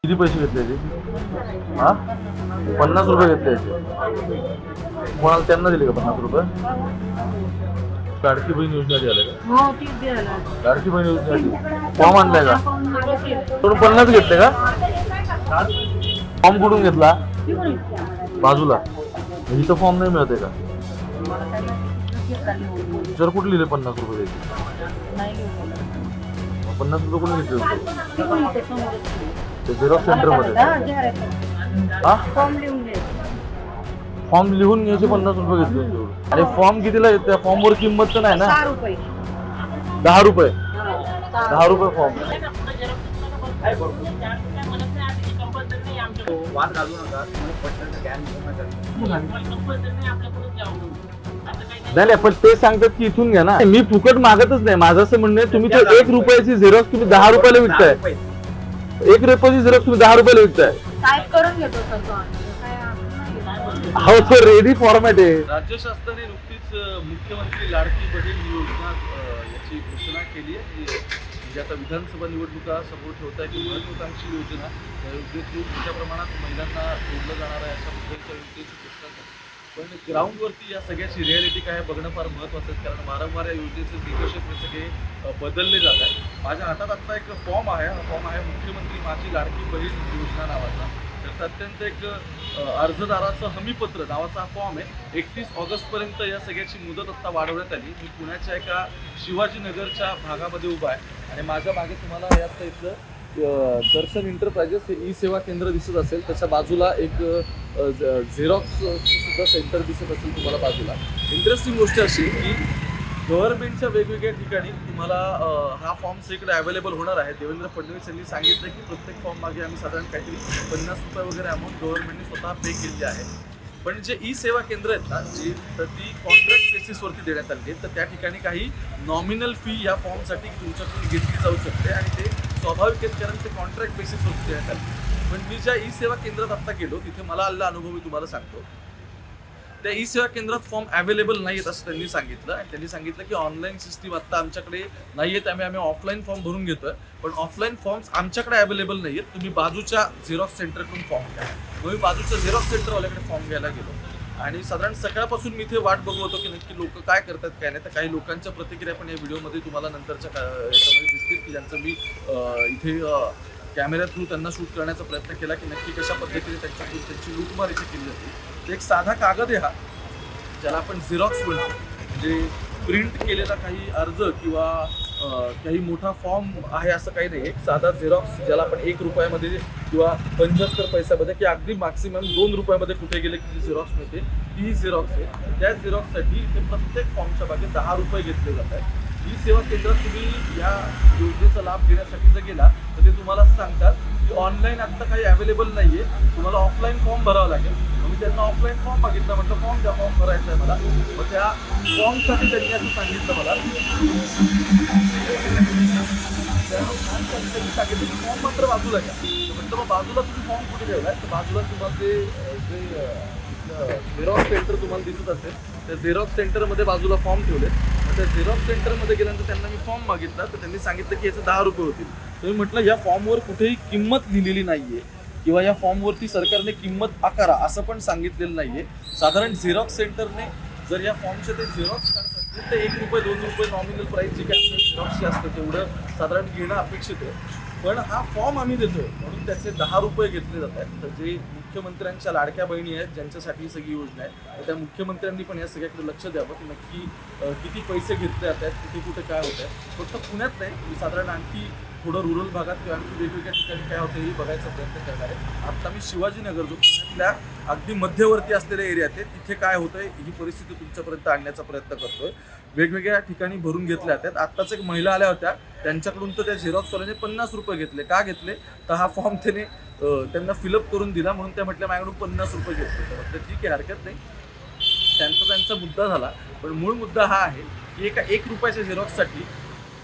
किती पैसे घेतले ते? हा, 50 रुपये घेतले. कोणाला त्यांना दिले का 50 रुपये? लाडकी बहीण योजना द्यायला का? हो, तीच द्यायला. लाडकी बहीण योजना फॉर्म आणलाय का? तुम्ही 50 घेतले का? फॉर्म कुठून घेतला? बाजूला. इथं फॉर्म नाही मिळते का? जर कुठे लिहिले 50 रुपये द्यायचे? 50 रुपये कुठे घेतले? ते झेरॉक्स सेंटर मध्ये. हा, फॉर्म लिहून घ्यायचे 50 रुपये घेतले. आणि फॉर्म कितीला येत? त्या फॉर्म वर किंमत तर नाही ना? 10 रुपये. 10 रुपये फॉर्म. वाद घालू नका. नाही, पण ते सांगतात की इथून घ्या ना. मी फुकट मागतच नाही. माझं असं म्हणणं आहे, तुम्ही तर 1 रुपयाची झेरॉक्स तुम्ही 10 रुपयाला विकताय. 1 रुपयाची झेरॉक्स तुम्ही 10 रुपयाला विकताय. हो, तो रेडी फॉर्मॅट आहे. राज्य शासनाने नुकतीच मुख्यमंत्री लाडकी बहीण योजना याची घोषणा केली आहे. म्हणजे आता विधानसभा निवडणुका समोर ठेवत आहे की महत्वाकांक्षी योजना या योजनेतून मोठ्या प्रमाणात महिलांना जोडलं जाणार आहे अशा मुद्द्यांच्या योजनेची घोषणा झाली. पण ग्राउंडवरती या सगळ्याची रिॲलिटी काय बघणं फार महत्त्वाचं आहे, कारण वारंवार या योजनेचे निकष हे सगळे बदलले जात आहेत. माझ्या हातात आत्ता एक फॉर्म आहे. हा फॉर्म आहे मुख्यमंत्री माझी लाडकी बहीण योजना नावाचा. तर अत्यंत एक अर्जदाराचं हमीपत्र नावाचा हा फॉर्म आहे. 31 ऑगस्टपर्यंत या सगळ्याची मुदत आत्ता वाढवण्यात आली. मी पुण्याच्या एका शिवाजीनगरच्या भागामध्ये उभा आहे आणि माझ्या मागे तुम्हाला या साईडचं दर्शन इंटरप्राइजेस हे ई सेवा केंद्र दिसत असेल. त्याच्या बाजूला एक झेरॉक्स सुद्धा सेंटर दिसत असेल तुम्हाला बाजूला. इंटरेस्टिंग गोष्ट अशी की गव्हर्नमेंटच्या वेगवेगळ्या ठिकाणी तुम्हाला हा फॉर्म सगळीकडे अवेलेबल होणार आहे. देवेंद्र फडणवीस यांनी सांगितलं की प्रत्येक फॉर्म मागे आम्ही साधारण काहीतरी 50 रुपये वगैरे अमाऊंट गव्हर्नमेंटने स्वतः पे केली आहे. पण जे ई सेवा केंद्र आहेत ना, जी तर ती कॉन्ट्रॅक्ट बेसिसवरती देण्यात आली आहे. तर त्या ठिकाणी काही नॉमिनल फी या फॉर्मसाठी तुमच्याकडून घेतली जाऊ शकते आणि ते स्वाभाविक आहेत, कारण ते कॉन्ट्रॅक्ट बेसिसवरती देण्यात आले. पण मी ज्या ई सेवा केंद्रात आत्ता गेलो तिथे मला आलेला अनुभव मी तुम्हाला सांगतो. त्या ई सेवा केंद्रात फॉर्म अवेलेबल नाही आहेत असं त्यांनी सांगितलं. आणि त्यांनी सांगितलं की ऑनलाईन सिस्टीम आत्ता आमच्याकडे नाही आहे, त्यामुळे आम्ही ऑफलाईन फॉर्म भरून घेतोय. पण ऑफलाईन फॉर्म्स आमच्याकडे अवेलेबल नाही आहेत, तुम्ही बाजूच्या झेरॉक्स सेंटरकडून फॉर्म घ्या. मग मी बाजूच्या झेरॉक्स सेंटरवाल्याकडे फॉर्म घ्यायला गेलो आणि साधारण सकाळपासून मी इथे वाट बघत होतो की नक्की लोक काय करतात काय नाही. तर काही लोकांच्या प्रतिक्रिया पण या व्हिडिओमध्ये तुम्हाला नंतरच्या याच्यामध्ये दिसतील की ज्यांचं मी इथे कॅमेऱ्या थ्रू त्यांना शूट करण्याचा प्रयत्न केला की नक्की कशा पद्धतीने त्यांची लूटमार इथे केली जाते. एक साधा कागद आहे हा, ज्याला आपण झेरॉक्स म्हणतो. म्हणजे प्रिंट केलेला काही अर्ज किंवा काही मोठा फॉर्म आहे असं काही नाही. एक साधा झेरॉक्स ज्याला आपण 1 रुपयामध्ये किंवा 75 पैशामध्ये की अगदी मॅक्सिमम 2 रुपयामध्ये कुठे गेले की झेरॉक्स मिळते, ही झेरॉक्स आहे. त्या झेरॉक्ससाठी ते प्रत्येक फॉर्मच्या मागे 10 रुपये घेतले जात आहेत. ही सेवा केंद्रात तुम्ही या योजनेचा लाभ घेण्यासाठी जर गेला तर ते तुम्हाला सांगतात की ऑनलाईन आत्ता काही अवेलेबल नाही आहे, तुम्हाला ऑफलाईन फॉर्म भरावा लागेल. मी त्यांना ऑफलाईन फॉर्म मागितला, म्हटलं फॉर्म द्या, फॉर्म भरायचा आहे मला. मग त्या फॉर्मसाठी त्यांनी असं सांगितलं मला, सांगितलं की फॉर्म मात्र बाजूला घ्या. म्हटलं मग बाजूला तुम्ही फॉर्म कुठे ठेवलाय? तर बाजूला तुम्हाला ते झेरॉक्स सेंटर तुम्हाला दिसत असेल, त्या झेरॉक्स सेंटरमध्ये बाजूला फॉर्म ठेवले. त्या झेरॉक्स सेंटरमध्ये गेल्यानंतर त्यांना मी फॉर्म मागितला तर त्यांनी सांगितलं की याचे 10 रुपये होतील. तर मी म्हटलं या फॉर्मवर कुठेही किंमत लिहिलेली नाहीये किंवा या फॉर्मवरती सरकारने किंमत आकारा असं पण सांगितलेलं नाहीये. साधारण झेरॉक्स सेंटरने जर या फॉर्मचे ते झेरॉक्स काढत असतील तर 1 रुपये 2 रुपये नॉमिनल प्राईस जी काय झेरॉक्सची असते तेवढं साधारण घेणं अपेक्षित आहे. पण हा फॉर्म आम्ही देतोय म्हणून त्याचे 10 रुपये घेतले जात आहेत. तर जे मुख्यमंत्र्यांच्या लाडक्या बहिणी आहेत ज्यांच्यासाठी ही सगळी योजना आहे, तर त्या मुख्यमंत्र्यांनी पण या सगळ्याकडे लक्ष द्यावं की नक्की किती पैसे घेतले जात आहेत, कुठे कुठे काय होत आहे. फक्त पुण्यात नाही, साधारण आणखी थोडं रुरल भागात किंवा आणखी वेगवेगळ्या ठिकाणी काय होतं हे बघायचा प्रयत्न करणार आहे. आत्ता मी शिवाजीनगर जो पुण्यातल्या अगदी मध्यवर्ती असलेल्या एरियात आहे तिथे काय होतंय ही परिस्थिती तुमच्यापर्यंत आणण्याचा प्रयत्न करतोय. वेगवेगळ्या ठिकाणी भरून घेतल्या जातात. आत्ताच एक महिला आल्या होत्या, त्यांच्याकडून तर त्या झेरॉक्सवाल्याने 50 रुपये घेतले. का घेतले? तर हा फॉर्म त्यांना फिलअप करून दिला म्हणून त्या म्हटल्या माझ्याकडून 50 रुपये घेतले. तर म्हटलं ठीक आहे, हरकत नाही, त्यांचा मुद्दा झाला. पण मूळ मुद्दा हा आहे की एका 1 रुपयाच्या झेरॉक्ससाठी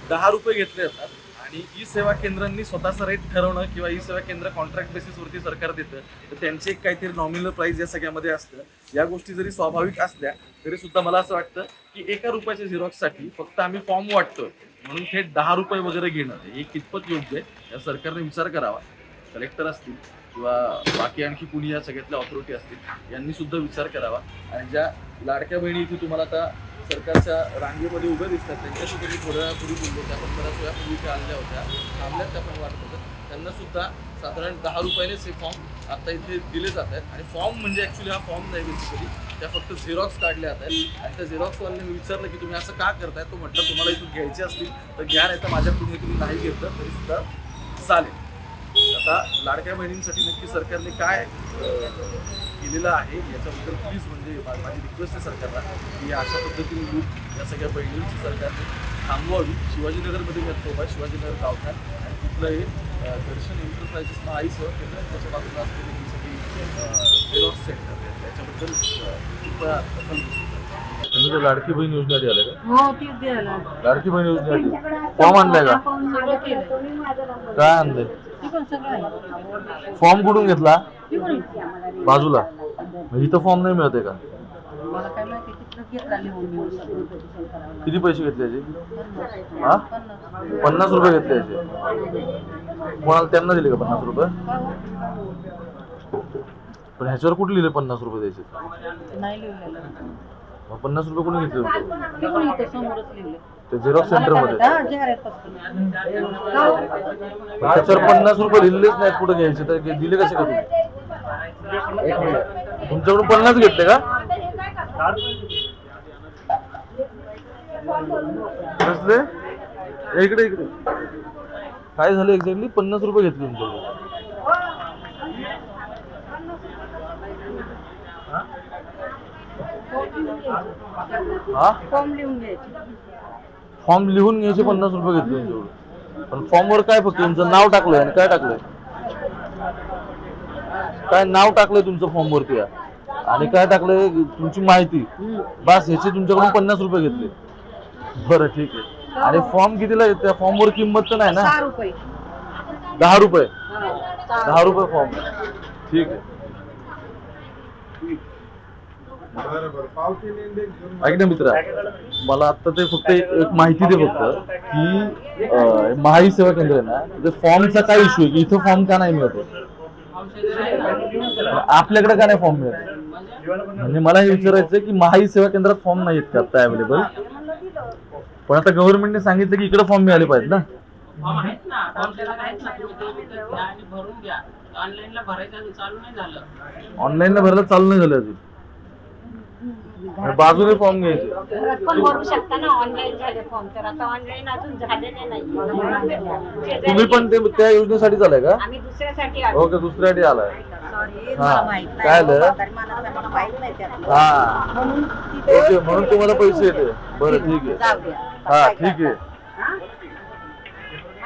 10 रुपये घेतले जातात. आणि ई सेवा केंद्रांनी स्वतःचा रेट ठरवणं किंवा ई सेवा केंद्र कॉन्ट्रॅक्ट बेसिसवरती सरकार देतं तर त्यांचे एक काहीतरी नॉमिनल प्राईस या सगळ्यामध्ये असतं. या गोष्टी जरी स्वाभाविक असल्या तरी सुद्धा मला असं वाटतं की 1 रुपयाच्या झेरॉक्ससाठी फक्त आम्ही फॉर्म वाटतो म्हणून थेट 10 रुपये वगैरे घेणं हे कितपत योग्य आहे या सरकारने विचार करावा. कलेक्टर असतील किंवा बाकी आणखी कुणी या सगळ्यातल्या ऑथॉरिटी असतील यांनी सुद्धा विचार करावा आणि ज्या लाडक्या बहिणी इथे तुम्हाला आता सरकारच्या रांगेमध्ये उभ्या दिसतात त्यांच्याशी मी थोड्या वेळापूर्वी बोललो होतो. आपण बऱ्याच वेळापूर्वी त्या आल्या होत्या, थांबल्यात त्या पण वाटत होतं. त्यांना सुद्धा साधारण 10 रुपयानेच हे फॉर्म आता इथे दिले जात आहेत आणि फॉर्म म्हणजे ॲक्च्युली हा फॉर्म नाही, बेसिकली त्या फक्त झेरॉक्स काढले जात आहेत आणि त्या झेरॉक्सवाल्याने मी विचारलं की तुम्ही असं का करताय, तो म्हटलं तुम्हाला इथून घ्यायचे असतील तर घ्या, नाही तर माझ्याकडून हे तुम्ही नाही घेतलं तरी सुद्धा चालेल. आता लाडक्या बहिणींसाठी नक्की सरकारने काय केलेलं आहे याच्याबद्दल प्लीज म्हणजे माझी रिक्वेस्ट आहे सरकारला की अशा पद्धतीने लूट या सगळ्या बहिणींची सरकारने थांबवावी. शिवाजीनगरमध्ये मी आता शिवाजीनगर गावठाण आणि तिथलं हे दर्शन एंटरप्राइजेस महाईसह त्याच्या बाजूला असलेली ही सगळी झेरॉक्स सेंटर त्याच्याबद्दल कृपया दखल तुम्ही लाडकी बहीण योजनेसाठी आले का? हो तीच द्यायला लाडकी बहीण योजनेसाठी फॉर्म आणलाय का? सगळं केलं काय आणलंय? ती पण सगळं आहे फॉर्म कुठून घेतला? ती पण बाजूला. मग इथं फॉर्म नाही मिळते का? मला काय माहिती तिथं घेतला लिहून मी सगळं. किती पैसे घेतले याचे? हा 50 रुपये घेतले याचे. कोणाला त्यांना दिले का 50 रुपये? पण ह्याच्यावर कुठे लिहिले 50 रुपये द्यायचे? नाही लिहिलेलं मग 50 रुपये कोणी घेतले होते? ते पण इथं समोरच लिहिलं ते झेरॉक्स सेंटर मध्ये. हा जाहिरात फक्त त्याच्यावर 50 रुपये लिहिलेच नाहीत कुठे घ्यायचे, तर दिले कसे का तुम्ही? तुमच्याकडून 50 घेतले का? कसले? इकडे इकडे काय झालं एक्झॅक्टली? 50 रुपये घेतले तुमच्याकडून. हा फॉर्म लिहून घ्यायचे. फॉर्म लिहून घ्यायचे 50 रुपये घेतले तुमच्याकडून. पण फॉर्मवर काय फक्त तुमचं नाव टाकलंय आणि काय टाकलंय? काय नाव टाकलंय तुमचं फॉर्म वरती आणि काय टाकलंय तुमची माहिती, बस ह्याचे तुमच्याकडून 50 रुपये घेतले. बरं ठीक आहे. आणि फॉर्म कितीला आहे? त्या फॉर्म वर किंमत तर नाही ना? 6 रुपये 10 रुपये 10 रुपये फॉर्म. ठीक आहे. ऐक ना मित्रा, मला आता ते फक्त एक माहिती दे फक्त की महाई सेवा केंद्र आहे ना, तिथे फॉर्मचा काय इश्यू आहे की इथं फॉर्म का नाही मिळत? आपल्याकडे का नाही फॉर्म मिळत? म्हणजे मला हे विचारायचं की महाई सेवा केंद्रात फॉर्म नाही आहेत का आता अवेलेबल? पण आता गव्हर्नमेंटने सांगितलं की इकडे फॉर्म मिळाले पाहिजेत ना. ऑनलाईनला भरायला चालू नाही झालं अजून. बाजूने फॉर्म घ्यायचे पण भरू शकता ना ऑनलाईन झाले फॉर्म, तर आता ऑनलाईन अजून झालेले नाही. तुम्ही पण ते त्या योजनेसाठीच आलाय का? आम्ही दुसऱ्यासाठी आलो. ओके, दुसऱ्यासाठी आलाय. सॉरी हा. मला माहित नाही. काय झालं? मला माहित नाही त्यातलं. हा म्हणून तिथे ओके, म्हणून तुम्हाला पैसे येते. बरं ठीक आहे. जाऊ द्या. हा ठीक आहे.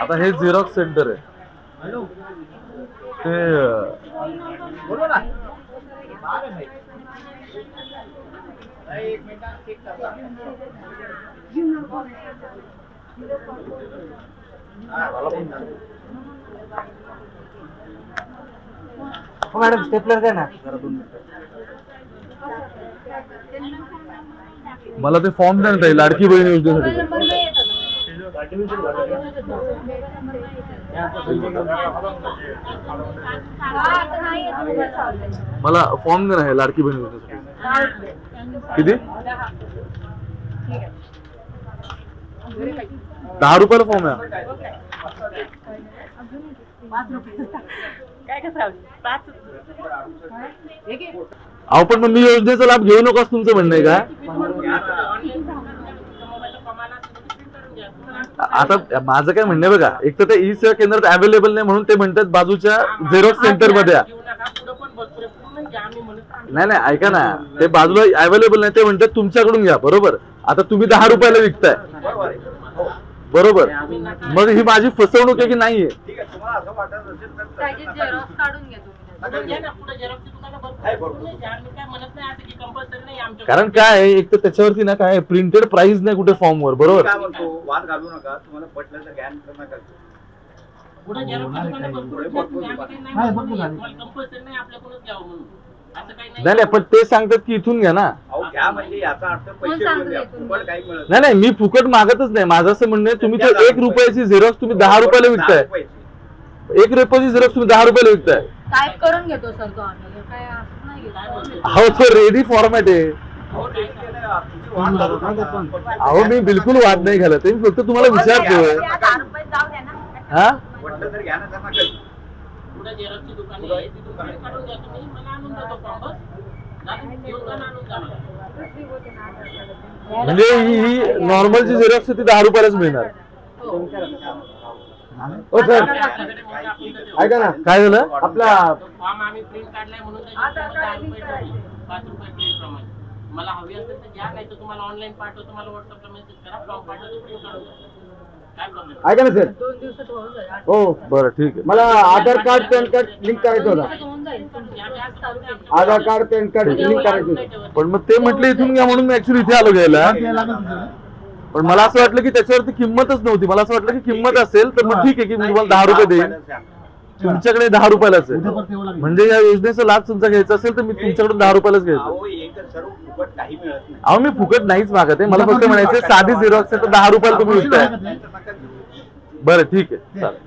आता हे झेरॉक्स सेंटर आहे ते मॅडम स्टेपलर द्या ना. मला ते फॉर्म द्या ना लाडकी बहीण योजनेसाठी. मला फॉर्म द्या ना हे लाडकी बहीण योजनेसाठी. किती? 10 रुपयाला फॉर्म आहे. काय कसं अहो पण मग मी योजनेचा लाभ घेऊ नकोस तुमचं म्हणणं आहे का? आता माझं काय म्हणणं आहे बघा, एक तर ते ई सेवा केंद्रात अवेलेबल नाही म्हणून ते म्हणतात बाजूच्या झेरॉक्स सेंटर मध्ये या. नाही नाही ऐका ना, ते बाजूला अवेलेबल नाही ते म्हणतात तुमच्याकडून घ्या. बरोबर. आता तुम्ही 10 रुपयाला विकताय बरोबर, मग ही माझी फसवणूक आहे की नाहीये? कारण काय आहे, एक तर त्याच्यावरती ना काय प्रिंटेड प्राइस नाही कुठे फॉर्म वर. बरोबर. वाद घालू नका, तुम्हाला पटलं तर ज्ञान करू नका. नाही नाही पण ते सांगतात की इथून घ्या ना. अहो घ्या म्हणजे याचा अर्थ पैसे घेऊन घ्या, फुकट काही मिळत नाही नाही मी फुकट मागतच नाही. माझं असं म्हणणं आहे तुम्ही ते 1 रुपयाची झेरॉक्स तुम्ही 10 रुपयाला विकताय. एक रेपोची झेरॉक्स तुम्ही 10 रुपयाला विकताय. टाईप करून घेतो सर तो आम्ही काय असं नाही घेत. अहो तो रेडी फॉर्मॅट आहे. अहो मी बिलकुल वाद नाही घालत आहे, मी फक्त तुम्हाला विचारतोय. 10 रुपये जाऊ द्या ना. हा म्हटलं तर घ्या ना त्यांना काही. पुढे जेरॉक्सची दुकान आहे तिथून काढून द्या तुम्ही, मला आणून देतो फॉर्म बस. घेऊन जा आणून द्या मला. म्हणजे ही नॉर्मलची झेरॉक्स ती 10 रुपयालाच मिळणार. हो सर ऐका ना काय झालं आपला फॉर्म आम्ही प्रिंट काढलाय म्हणून त्याच्यात 10 रुपये ठेवले. 5 रुपये प्रिंट प्रमाणे मला हवी असेल तर घ्या, नाही तर तुम्हाला ऑनलाईन पाठवतो, मला व्हॉट्सअपला मेसेज करा, फॉर्म पाठवतो, प्रिंट काढून द्या. काय प्रॉब्लेम? ऐका ना सर. 2 दिवसात होऊन जाईल. हो बरं ठीक आहे. मला आधार कार्ड पॅन कार्ड लिंक करायचं होतं. होऊन जाईल. आधार कार्ड पॅन कार्ड लिंक करायचं होतं. पण मग ते म्हटले इथून घ्या म्हणून मी ऍक्च्युली इथे आलो घ्यायला. पण मला असं वाटलं की त्याच्यावरती किंमतच नव्हती. मला असं वाटलं की किंमत असेल तर मग ठीक आहे की मी तुम्हाला 10 रुपये देईन, तुमच्याकडे 10 रुपयालाच आहे. म्हणजे या योजनेचा लाभ तुमचा घ्यायचा असेल तर मी तुमच्याकडून 10 रुपयालाच घ्यायचं. अहो एक सर्व फुकट काही मिळत नाही. अहो मी फुकट नाहीच मागत आहे, मला फक्त म्हणायचं साधी झेरॉक्स आहे तर 10 रुपयाला तुम्ही विकताय. बरं ठीक आहे चालेल.